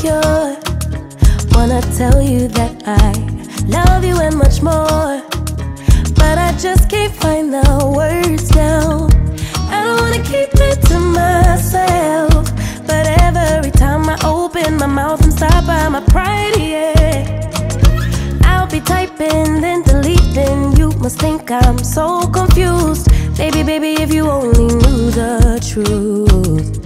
insecure. Wanna tell you that I love you and much more, but I just can't find the words now. I don't wanna keep it to myself, but every time I open my mouth I'm stopped by my pride, yeah. I'll be typing then deleting, you must think I'm so confused. Baby, if you only knew the truth.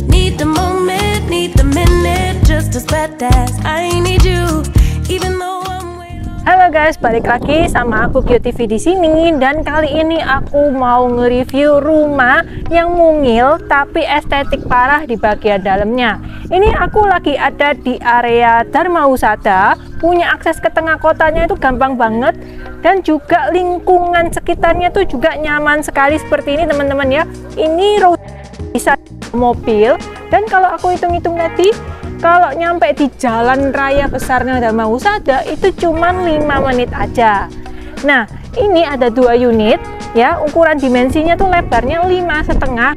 Need the moment, need the minute, just as bad as I need you, even though I'm way low. Halo guys, balik lagi sama aku QTV di sini, dan kali ini aku mau nge-review rumah yang mungil tapi estetik parah di bagian dalamnya. Ini aku lagi ada di area Dharma Husada, punya akses ke tengah kotanya itu gampang banget, dan juga lingkungan sekitarnya tuh juga nyaman sekali seperti ini teman-teman ya. Ini bisa mobil, dan kalau aku hitung-hitung tadi, kalau nyampe di jalan raya besarnya Dharma Husada itu cuman 5 menit aja. Nah, ini ada 2 unit ya, ukuran dimensinya tuh lebarnya 5,5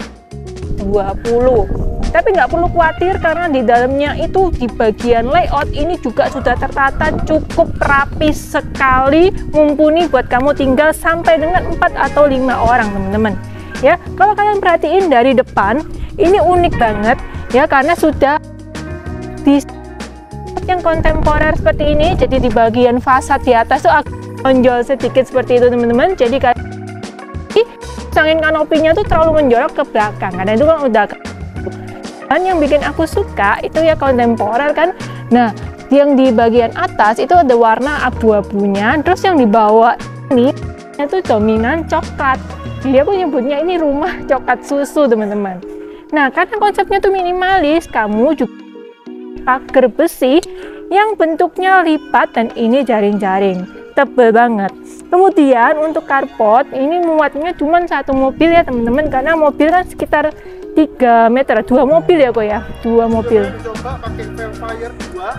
20. Tapi nggak perlu khawatir karena di dalamnya itu di bagian layout ini juga sudah tertata cukup rapi sekali, mumpuni buat kamu tinggal sampai dengan 4 atau 5 orang teman-teman ya. Kalau kalian perhatiin dari depan, ini unik banget ya, karena sudah di yang kontemporer seperti ini. Jadi di bagian fasad di atas tuh agak menonjol sedikit seperti itu teman-teman. Jadi kayak angin kanopinya tuh terlalu menjorok ke belakang, karena itu kan udah. Dan yang bikin aku suka itu ya kontemporer kan. Nah, yang di bagian atas itu ada warna abu-abunya, terus yang di bawah ini itu dominan coklat. Jadi aku nyebutnya ini rumah coklat susu teman-teman. Nah, karena konsepnya tuh minimalis, kamu juga pagar besi yang bentuknya lipat, dan ini jaring-jaring tebel banget. Kemudian untuk carport ini muatnya cuma 1 mobil ya teman-teman, karena mobil kan sekitar 3 meter, 2 mobil ya kok ya, 2 mobil. Coba pakai Velfire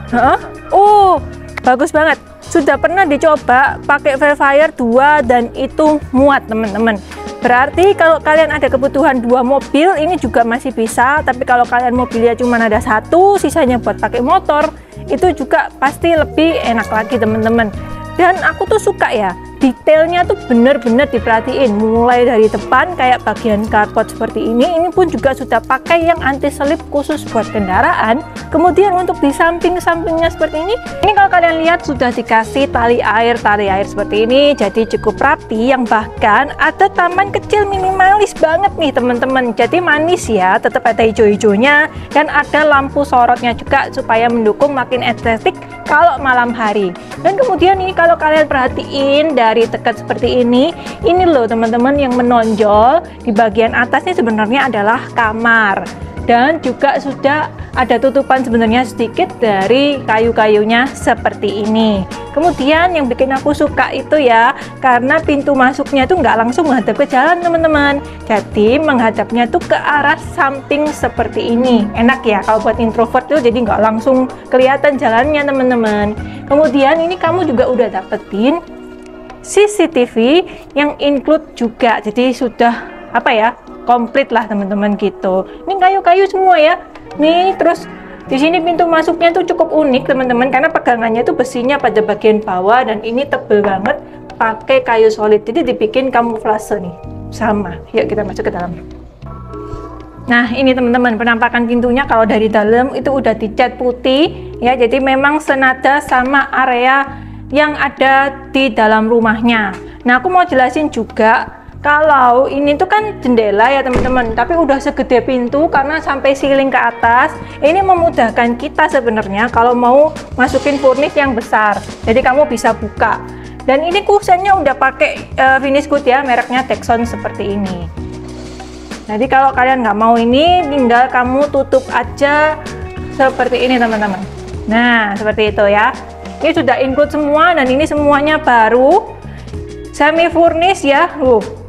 2. Oh, bagus banget. Sudah pernah dicoba pakai Velfire 2 dan itu muat teman-teman. Berarti kalau kalian ada kebutuhan 2 mobil ini juga masih bisa, tapi kalau kalian mobilnya cuma ada 1, sisanya buat pakai motor, itu juga pasti lebih enak lagi teman-teman. Dan aku tuh suka ya, detailnya tuh bener-bener diperhatiin, mulai dari depan kayak bagian carport seperti ini pun juga sudah pakai yang anti selip khusus buat kendaraan. Kemudian untuk di samping-sampingnya seperti ini kalau kalian lihat sudah dikasih tali air seperti ini, jadi cukup rapi, yang bahkan ada taman kecil minimalis banget nih teman-teman. Jadi manis ya, tetap ada hijau-hijaunya, dan ada lampu sorotnya juga supaya mendukung makin estetik kalau malam hari. Dan kemudian ini kalau kalian perhatiin dari dekat seperti ini loh teman-teman, yang menonjol di bagian atasnya sebenarnya adalah kamar, dan juga sudah ada tutupan sebenarnya sedikit dari kayu-kayunya seperti ini. Kemudian yang bikin aku suka itu ya, karena pintu masuknya tuh nggak langsung menghadap ke jalan teman-teman, jadi menghadapnya tuh ke arah samping seperti ini. Enak ya kalau buat introvert tuh, jadi nggak langsung kelihatan jalannya teman-teman. Kemudian ini kamu juga udah dapetin CCTV yang include juga, jadi sudah apa ya, komplit lah teman-teman gitu. Ini kayu-kayu semua ya nih. Terus di sini pintu masuknya tuh cukup unik teman-teman, karena pegangannya tuh besinya pada bagian bawah, dan ini tebel banget pakai kayu solid, jadi dibikin kamuflase nih sama. Yuk kita masuk ke dalam. Nah ini teman-teman penampakan pintunya, kalau dari dalam itu udah dicat putih ya, jadi memang senada sama area yang ada di dalam rumahnya. Nah aku mau jelasin juga, kalau ini tuh kan jendela ya teman-teman, tapi udah segede pintu karena sampai ceiling ke atas. Ini memudahkan kita sebenarnya kalau mau masukin furnish yang besar, jadi kamu bisa buka. Dan ini kusennya udah pakai finish good ya, mereknya Texon seperti ini. Jadi kalau kalian nggak mau ini, tinggal kamu tutup aja seperti ini teman-teman. Nah seperti itu ya. Ini sudah include semua, dan ini semuanya baru semi furnish ya.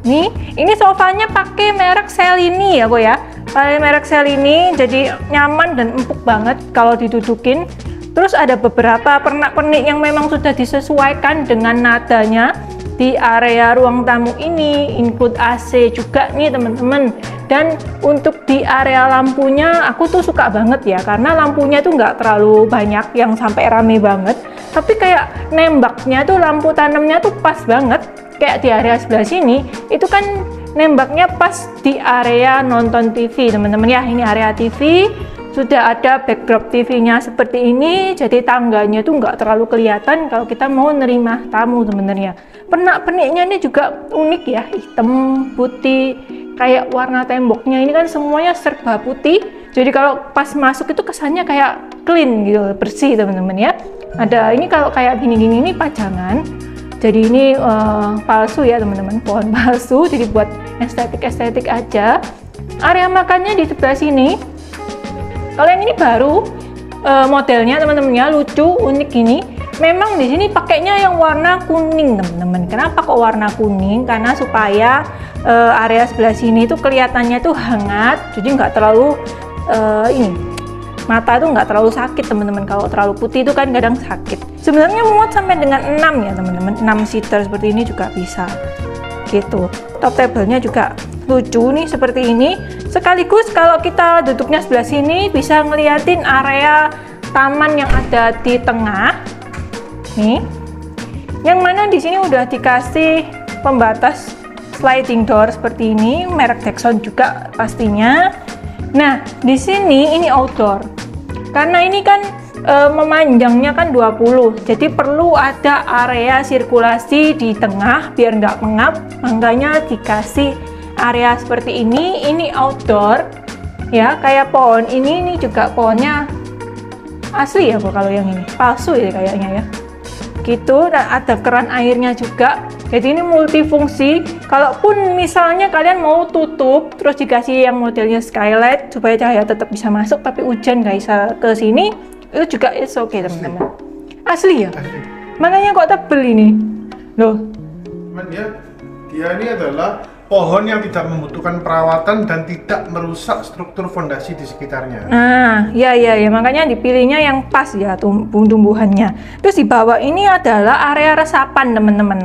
Nih ini sofanya pakai merek Cellini ya kok ya, pakai merek Cellini, jadi nyaman dan empuk banget kalau didudukin. Terus ada beberapa pernak-pernik yang memang sudah disesuaikan dengan nadanya di area ruang tamu ini, include AC juga nih teman-teman. Dan untuk di area lampunya aku tuh suka banget ya, karena lampunya tuh nggak terlalu banyak yang sampai rame banget, tapi kayak nembaknya tuh lampu tanamnya tuh pas banget. Kayak di area sebelah sini itu kan nembaknya pas di area nonton TV teman-teman ya. Ini area TV, sudah ada backdrop TV-nya seperti ini, jadi tangganya tuh nggak terlalu kelihatan kalau kita mau nerima tamu sebenarnya. Pernak-perniknya ini juga unik ya, hitam, putih, kayak warna temboknya ini kan semuanya serba putih, jadi kalau pas masuk itu kesannya kayak clean gitu, bersih teman-teman ya. Ada ini kalau kayak gini-gini ini pajangan, jadi ini palsu ya teman-teman, pohon palsu, jadi buat estetik-estetik aja. Area makannya di sebelah sini. Kalau yang ini baru modelnya teman-teman ya, lucu, unik gini. Memang di sini pakainya yang warna kuning teman-teman. Kenapa kok warna kuning? Karena supaya area sebelah sini itu kelihatannya tuh hangat, jadi nggak terlalu mata itu nggak terlalu sakit teman-teman. Kalau terlalu putih itu kan kadang sakit. Sebenarnya muat sampai dengan 6 ya teman-teman, 6 seater seperti ini juga bisa gitu. Top table-nya juga lucu nih seperti ini. Sekaligus kalau kita duduknya sebelah sini bisa ngeliatin area taman yang ada di tengah nih, yang mana di sini udah dikasih pembatas sliding door seperti ini, merek Dexon juga pastinya. Nah di sini ini outdoor, karena ini kan memanjangnya kan 20, jadi perlu ada area sirkulasi di tengah biar nggak pengap, makanya dikasih area seperti ini. Ini outdoor ya, kayak pohon ini juga pohonnya asli ya kok, kalau yang ini palsu ya kayaknya ya gitu. Dan ada keran airnya juga, jadi ini multifungsi. Kalaupun misalnya kalian mau tutup terus dikasih yang modelnya skylight supaya cahaya tetap bisa masuk tapi hujan nggak bisa ke sini, itu juga it's okay teman-teman. Asli ya, Asli. makanya kok tebel ini loh. Dia ini adalah pohon yang tidak membutuhkan perawatan dan tidak merusak struktur fondasi di sekitarnya. Nah, ya, makanya dipilihnya yang pas ya tumbuhannya. Terus di bawah ini adalah area resapan teman-teman.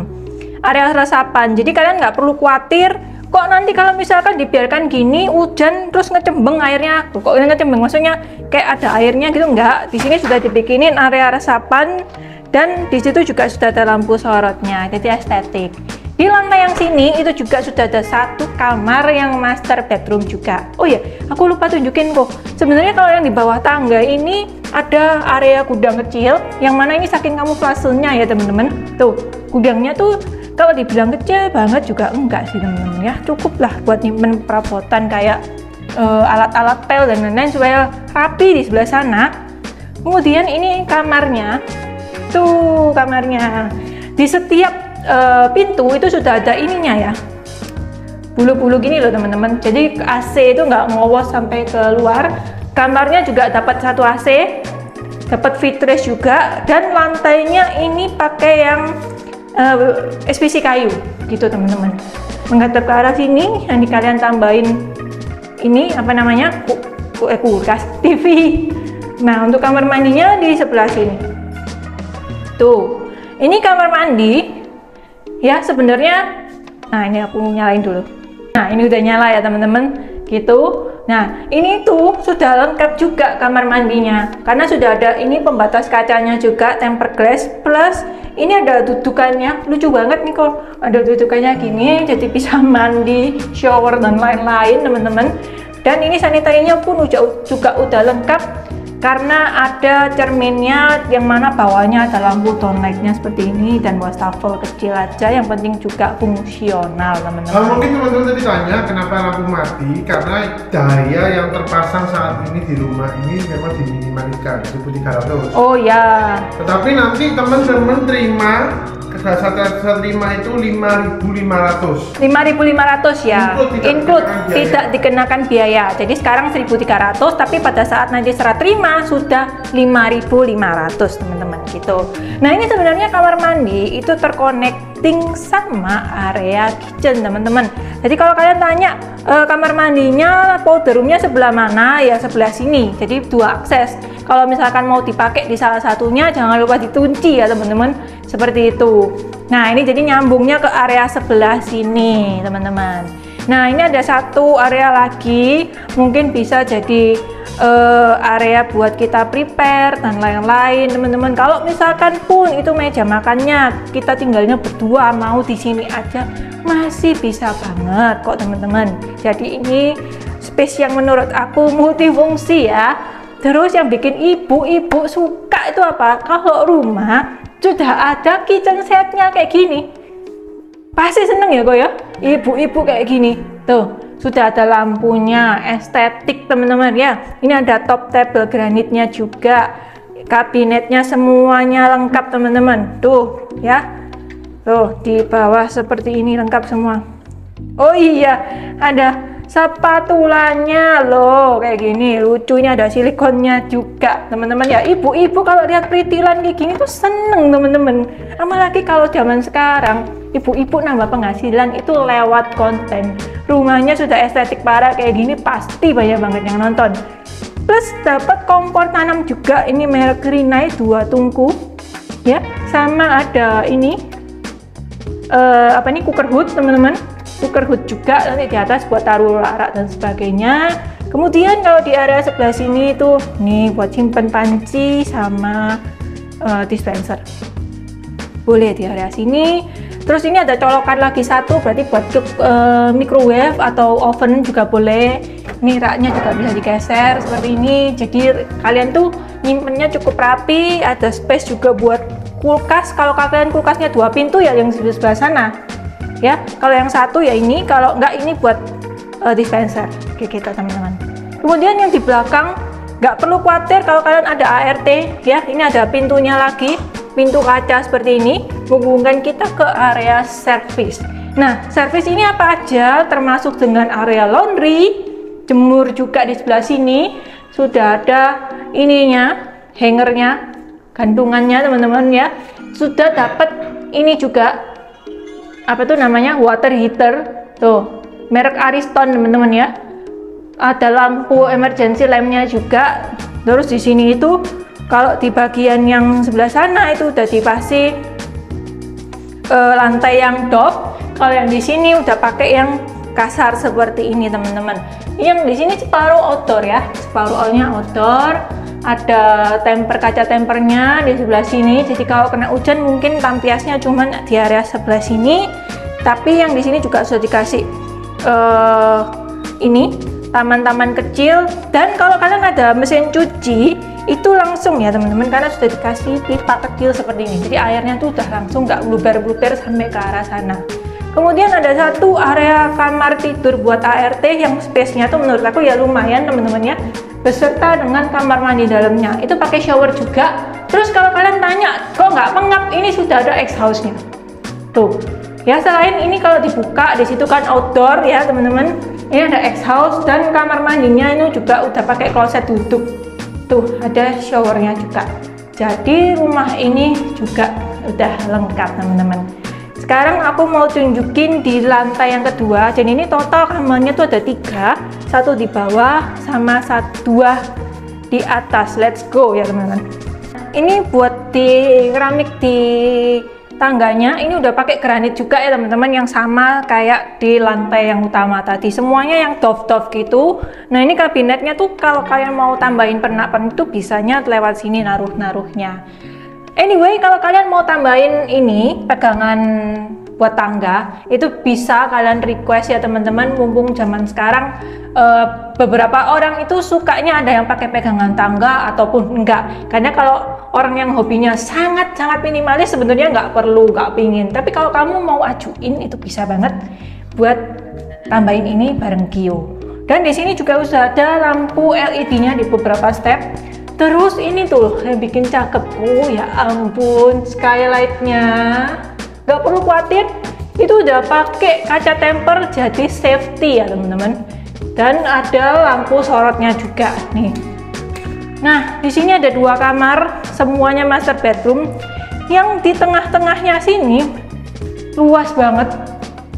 Area resapan. Jadi kalian nggak perlu khawatir kok nanti kalau misalkan dibiarkan gini hujan terus ngecembeng airnya. Kok ngecembeng maksudnya kayak ada airnya gitu, nggak. Di sini sudah dibikinin area resapan dan di situ juga sudah ada lampu sorotnya. Jadi estetik. Di lantai yang sini itu juga sudah ada satu kamar yang master bedroom juga. Oh ya, aku lupa tunjukin kok. Sebenarnya kalau yang di bawah tangga ini ada area gudang kecil, yang mana ini saking kamuflasenya ya teman-teman. Tuh, gudangnya tuh kalau dibilang kecil banget juga enggak sih teman-teman ya. Cukup lah buat nyimpen perabotan kayak alat-alat pel dan lain-lain supaya rapi di sebelah sana. Kemudian ini kamarnya. Tuh kamarnya. Di setiap pintu itu sudah ada ininya ya, bulu-bulu gini loh teman-teman, jadi AC itu nggak ngowos sampai keluar. Kamarnya juga dapat satu AC, dapat footrest juga, dan lantainya ini pakai yang SPC kayu gitu teman-teman, menghadap ke arah sini. Nanti kalian tambahin ini apa namanya, kulkas TV. Nah untuk kamar mandinya di sebelah sini tuh, ini kamar mandi ya sebenarnya. Nah ini aku nyalain dulu. Nah ini udah nyala ya teman-teman gitu. Nah ini tuh sudah lengkap juga kamar mandinya, karena sudah ada ini pembatas kacanya juga, tempered glass, plus ini ada dudukannya. Lucu banget nih kok, ada dudukannya gini, jadi bisa mandi, shower dan lain-lain teman-teman. Dan ini sanitarinya pun juga udah lengkap, karena ada cerminnya yang mana bawahnya ada lampu downlightnya seperti ini, dan wastafel kecil aja, yang penting juga fungsional teman-teman. Mungkin teman-teman tadi tanya kenapa lampu mati, karena daya yang terpasang saat ini di rumah ini memang diminimalkan 1300. Oh ya. Tetapi nanti teman-teman terima itu 5.500. 5.500 ya, include tidak dikenakan biaya. Jadi sekarang 1.300, tapi pada saat nanti serah terima sudah 5.500 teman-teman gitu. Nah ini sebenarnya kamar mandi itu terconnecting sama area kitchen teman-teman. Jadi kalau kalian tanya kamar mandinya powder roomnya sebelah mana, ya sebelah sini. Jadi 2 akses. Kalau misalkan mau dipakai di salah satunya, jangan lupa dikunci ya teman-teman, seperti itu. Nah ini jadi nyambungnya ke area sebelah sini teman-teman. Nah, ini ada satu area lagi, mungkin bisa jadi area buat kita prepare dan lain-lain, teman-teman. Kalau misalkan pun itu meja makannya kita tinggalnya berdua, mau di sini aja masih bisa banget kok, teman-teman. Jadi ini space yang menurut aku multifungsi ya. Terus yang bikin ibu-ibu suka itu apa? Kalau rumah sudah ada kitchen setnya kayak gini, pasti seneng ya kok ya, ibu-ibu kayak gini. Tuh, sudah ada lampunya, estetik teman-teman ya. Ini ada top table granitnya juga, kabinetnya semuanya lengkap teman-teman. Tuh ya, tuh di bawah seperti ini lengkap semua. Oh iya, ada spatulanya loh kayak gini, lucunya ada silikonnya juga teman-teman ya. Ibu-ibu kalau lihat pritilan kayak gini tuh seneng teman-teman. Apalagi kalau zaman sekarang ibu-ibu nambah penghasilan itu lewat konten. Rumahnya sudah estetik parah kayak gini, pasti banyak banget yang nonton. Plus dapat kompor tanam juga, ini merek Rinnai 2 tungku ya, sama ada ini cooker hood teman-teman. Cooker hood juga nanti di atas buat taruh larak dan sebagainya. Kemudian kalau di area sebelah sini tuh nih buat simpen panci sama dispenser, boleh di area sini. Terus ini ada colokan lagi satu, berarti buat microwave atau oven juga boleh. Ini raknya juga bisa digeser seperti ini, jadi kalian tuh nyimpennya cukup rapi. Ada space juga buat kulkas, kalau kalian kulkasnya 2 pintu ya yang di sebelah sana ya. Kalau yang satu ya ini, kalau enggak ini buat dispenser kayak gitu teman-teman. Kemudian yang di belakang nggak perlu khawatir kalau kalian ada ART ya. Ini ada pintunya lagi, pintu kaca seperti ini menghubungkan kita ke area service. Nah, service ini apa aja, termasuk dengan area laundry, jemur juga di sebelah sini. Sudah ada ininya, hangernya, gantungannya teman-teman ya. Sudah dapat ini juga apa tuh namanya, water heater tuh, merek Ariston teman-teman ya. Ada lampu emergency lampnya juga. Terus di sini itu kalau di bagian yang sebelah sana itu udah dikasih lantai yang doff. Kalau yang di sini udah pakai yang kasar seperti ini teman-teman. Yang di sini separuh outdoor ya, separuhnya outdoor. Ada temper, kaca tempernya di sebelah sini, jadi kalau kena hujan mungkin tampiasnya cuman di area sebelah sini. Tapi yang di sini juga sudah dikasih ini taman-taman kecil. Dan kalau kalian ada mesin cuci itu langsung ya teman-teman, karena sudah dikasih pipa kecil seperti ini, jadi airnya tuh udah langsung, nggak bluber-bluber sampai ke arah sana. Kemudian ada satu area kamar tidur buat ART yang space-nya tuh menurut aku ya lumayan teman-teman ya, beserta dengan kamar mandi dalamnya. Itu pakai shower juga. Terus kalau kalian tanya kok nggak pengap, ini sudah ada exhaust-nya tuh ya. Selain ini kalau dibuka di situ kan outdoor ya teman-teman, ini ada exhaust. Dan kamar mandinya ini juga udah pakai kloset duduk tuh, ada showernya juga. Jadi rumah ini juga udah lengkap teman-teman. Sekarang aku mau tunjukin di lantai yang kedua. Jadi ini total kamarnya tuh ada 3, satu di bawah sama 2 di atas. Let's go ya teman-teman. Ini buat di keramik di tangganya, ini udah pakai granit juga ya teman-teman, yang sama kayak di lantai yang utama tadi, semuanya yang doff gitu. Nah ini kabinetnya tuh kalau kalian mau tambahin pernak-pernik itu bisanya lewat sini naruh-naruhnya. Anyway, kalau kalian mau tambahin ini pegangan buat tangga, itu bisa kalian request ya teman-teman. Mumpung zaman sekarang beberapa orang itu sukanya ada yang pakai pegangan tangga ataupun enggak. Karena kalau orang yang hobinya sangat-sangat minimalis sebenarnya nggak perlu, nggak pingin. Tapi kalau kamu mau ajuin itu bisa banget buat tambahin ini bareng Gio. Dan di sini juga sudah ada lampu LED-nya di beberapa step. Terus ini tuh yang bikin cakep, oh ya ampun, skylight-nya nggak perlu khawatir, itu udah pakai kaca temper jadi safety ya teman-teman. Dan ada lampu sorotnya juga nih. Nah di sini ada 2 kamar, semuanya master bedroom. Yang di tengah-tengahnya sini luas banget,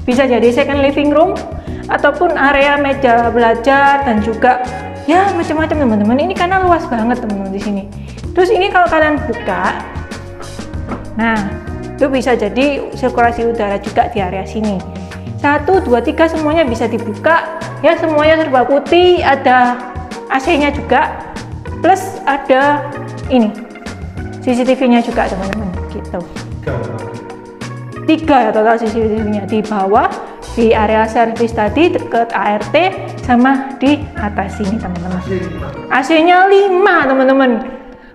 bisa jadi second living room ataupun area meja belajar dan juga ya macam-macam teman-teman. Ini karena luas banget teman-teman di sini. Terus ini kalau kalian buka, nah itu bisa jadi sirkulasi udara juga di area sini. 1, 2, 3 semuanya bisa dibuka ya, semuanya serba putih, ada AC-nya juga, plus ada ini CCTV-nya juga teman-teman gitu. 3 ya total CCTV-nya, di bawah, di area servis tadi deket ART, sama di atas sini teman-teman. AC-nya 5 teman-teman,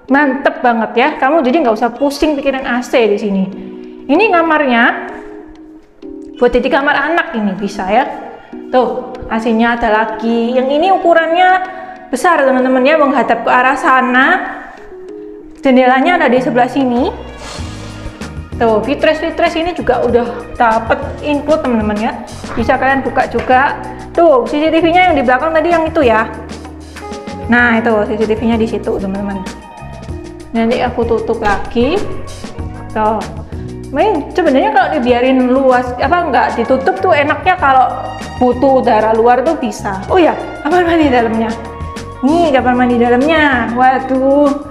mantep banget ya. Kamu jadi nggak usah pusing pikiran AC di sini. Ini kamarnya buat jadi kamar anak, ini bisa ya. Tuh AC-nya ada lagi. Yang ini ukurannya besar teman-teman ya, menghadap ke arah sana. Jendelanya ada di sebelah sini. Tuh, fitres ini juga udah dapet include teman-teman ya. Bisa kalian buka juga. Tuh, CCTV-nya yang di belakang tadi yang itu ya. Nah, itu CCTV-nya di situ teman-teman. Nanti aku tutup lagi. Tuh. Sebenarnya kalau dibiarin luas, nggak ditutup tuh enaknya, kalau butuh udara luar tuh bisa. Oh ya, kamar mandi dalamnya. Nih, kamar mandi dalamnya. Waduh.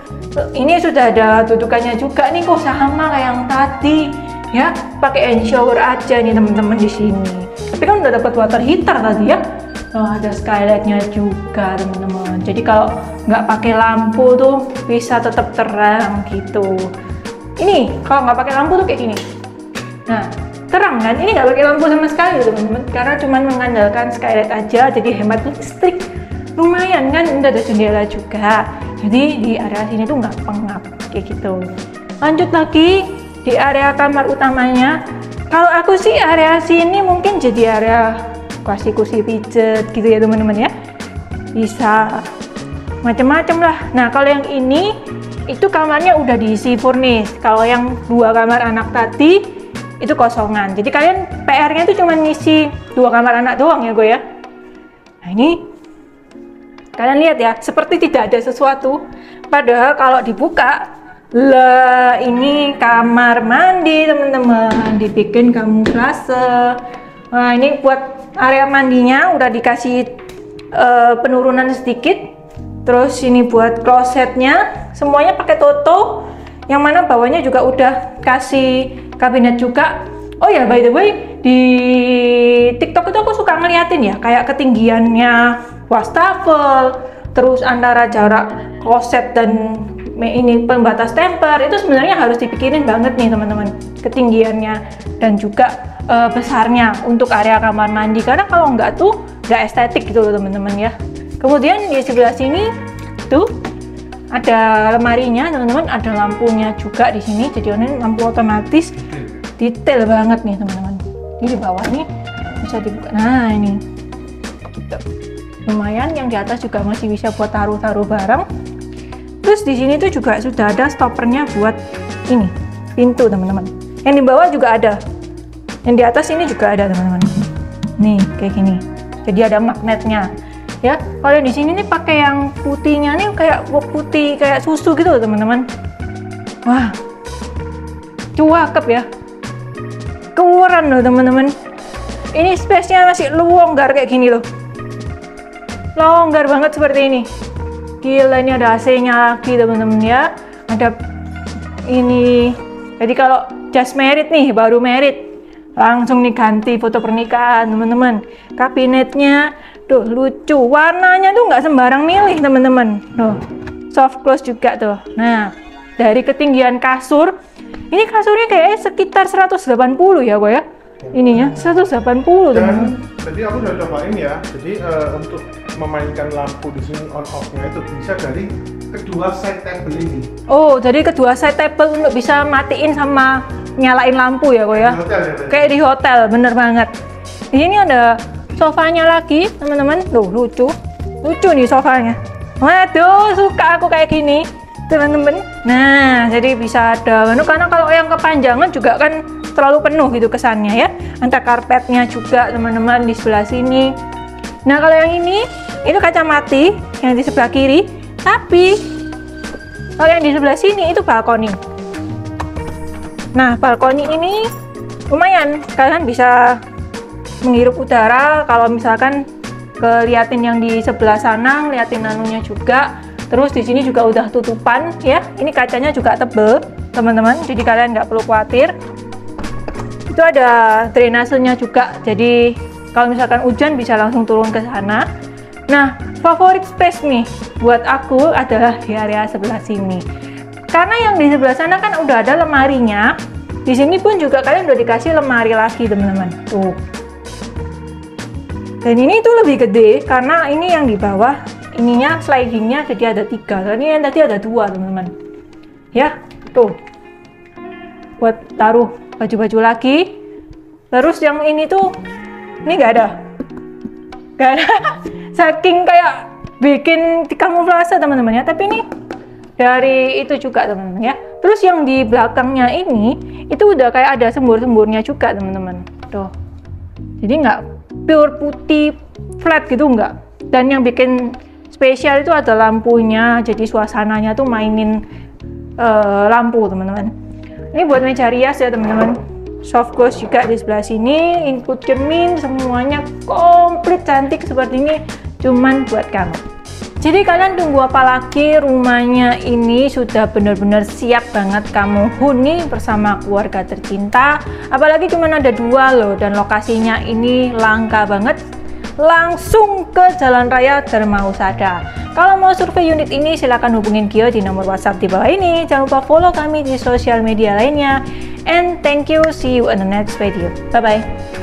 Ini sudah ada dudukannya juga nih, kok sama kayak yang tadi ya, pakai hand shower aja nih teman-teman di sini. Tapi kan udah dapat water heater tadi ya. Ada skylightnya juga teman-teman, jadi kalau nggak pakai lampu tuh bisa tetap terang gitu. Ini kalau nggak pakai lampu tuh kayak gini, nah terang kan. Ini nggak pakai lampu sama sekali teman-teman, karena cuma mengandalkan skylight aja, jadi hemat listrik lumayan kan. Udah ada jendela juga, jadi di area sini tuh nggak pengap kayak gitu. Lanjut lagi di area kamar utamanya. Kalau aku sih area sini mungkin jadi area kasih kursi pijet gitu ya teman-teman ya, bisa macam-macam lah. Nah kalau yang ini itu kamarnya udah diisi furnish. Kalau yang 2 kamar anak tadi itu kosongan, jadi kalian PR-nya itu cuma ngisi 2 kamar anak doang ya gue ya. Nah ini kalian lihat ya, seperti tidak ada sesuatu, padahal kalau dibuka lah ini kamar mandi teman-teman, dibikin kamuflase. Nah ini buat area mandinya udah dikasih penurunan sedikit. Terus ini buat klosetnya semuanya pakai toto, yang mana bawahnya juga udah kasih kabinet juga. Oh ya, by the way, di TikTok itu aku suka ngeliatin ya, kayak ketinggiannya wastafel, terus antara jarak kloset dan ini pembatas temper, itu sebenarnya harus dipikirin banget nih teman-teman, ketinggiannya dan juga besarnya untuk area kamar mandi, karena kalau nggak tuh nggak estetik gitu loh teman-teman ya. Kemudian di sebelah sini tuh ada lemarinya teman-teman, ada lampunya juga di sini, jadi ini lampu otomatis, detail banget nih teman-teman. Ini di bawah nih bisa dibuka, nah ini gitu. Lumayan, yang di atas juga masih bisa buat taruh-taruh barang. Terus di sini tuh juga sudah ada stoppernya buat ini pintu teman-teman. Yang di bawah juga ada, yang di atas ini juga ada teman-teman. Nih kayak gini, jadi ada magnetnya ya. Kalau di sini nih pakai yang putihnya nih, kayak putih kayak susu gitu loh teman-teman. Wah, cakep ya, keren loh teman-teman. Ini space-nya masih longgar kayak gini loh, longgar banget seperti ini. Gila, ini ada AC-nya lagi teman-teman ya. Ada ini, jadi kalau just merit nih, baru merit, langsung diganti foto pernikahan teman-teman. Kabinetnya tuh lucu, warnanya tuh nggak sembarang milih teman-teman. Tuh soft close juga tuh. Nah dari ketinggian kasur, ini kasurnya kayaknya sekitar 180 ya gue ya. Ininya 180 teman-teman. Jadi aku udah cobain ya. Jadi untuk memainkan lampu di sini on off-nya itu bisa dari kedua side table ini. Oh, jadi kedua side table untuk bisa matiin sama nyalain lampu ya kok ya. Kayak di hotel, bener banget. Di sini ada sofanya lagi teman-teman. Tuh lucu nih sofanya. Waduh, suka aku kayak gini teman-teman. Nah jadi bisa ada karena kalau yang kepanjangan juga kan terlalu penuh gitu kesannya ya. Ada karpetnya juga teman-teman di sebelah sini. Nah kalau yang ini itu kaca mati yang di sebelah kiri, tapi kalau yang di sebelah sini itu balkoni. Nah balkoni ini lumayan, kalian bisa menghirup udara. Kalau misalkan keliatin yang di sebelah sana, ngeliatin anunya juga. Terus di sini juga udah tutupan ya. Ini kacanya juga tebel teman-teman, jadi kalian nggak perlu khawatir. Itu ada drainasenya juga, jadi kalau misalkan hujan bisa langsung turun ke sana. Nah, favorit space nih buat aku adalah di area sebelah sini. Karena yang di sebelah sana kan udah ada lemarinya. Di sini pun juga kalian udah dikasih lemari lagi, teman-teman. Tuh. Dan ini tuh lebih gede karena ini yang di bawah ininya slidingnya jadi ada 3. Dan ini yang tadi ada 2, teman-teman. Ya, tuh. Buat taruh baju-baju lagi. Terus yang ini tuh ini nggak ada. Saking kayak bikin kamuflase, teman-teman ya. Tapi ini dari itu juga, teman-teman ya. Terus yang di belakangnya ini itu udah kayak ada sembur-semburnya juga, teman-teman. Tuh. Jadi nggak pure putih flat gitu, nggak. Dan yang bikin spesial itu ada lampunya. Jadi suasananya tuh mainin lampu, teman-teman. Ini buat meja rias ya, teman-teman. Soft close juga di sebelah sini, input cermin, semuanya komplit cantik seperti ini, cuman buat kamu. Jadi kalian tunggu apa lagi? Rumahnya ini sudah benar-benar siap banget kamu huni bersama keluarga tercinta. Apalagi cuman ada 2 loh, dan lokasinya ini langka banget. Langsung ke Jalan Raya Dharma Husada. Kalau mau survei unit ini silahkan hubungin Gio di nomor WhatsApp di bawah ini. Jangan lupa follow kami di sosial media lainnya. And thank you, see you in the next video. Bye bye.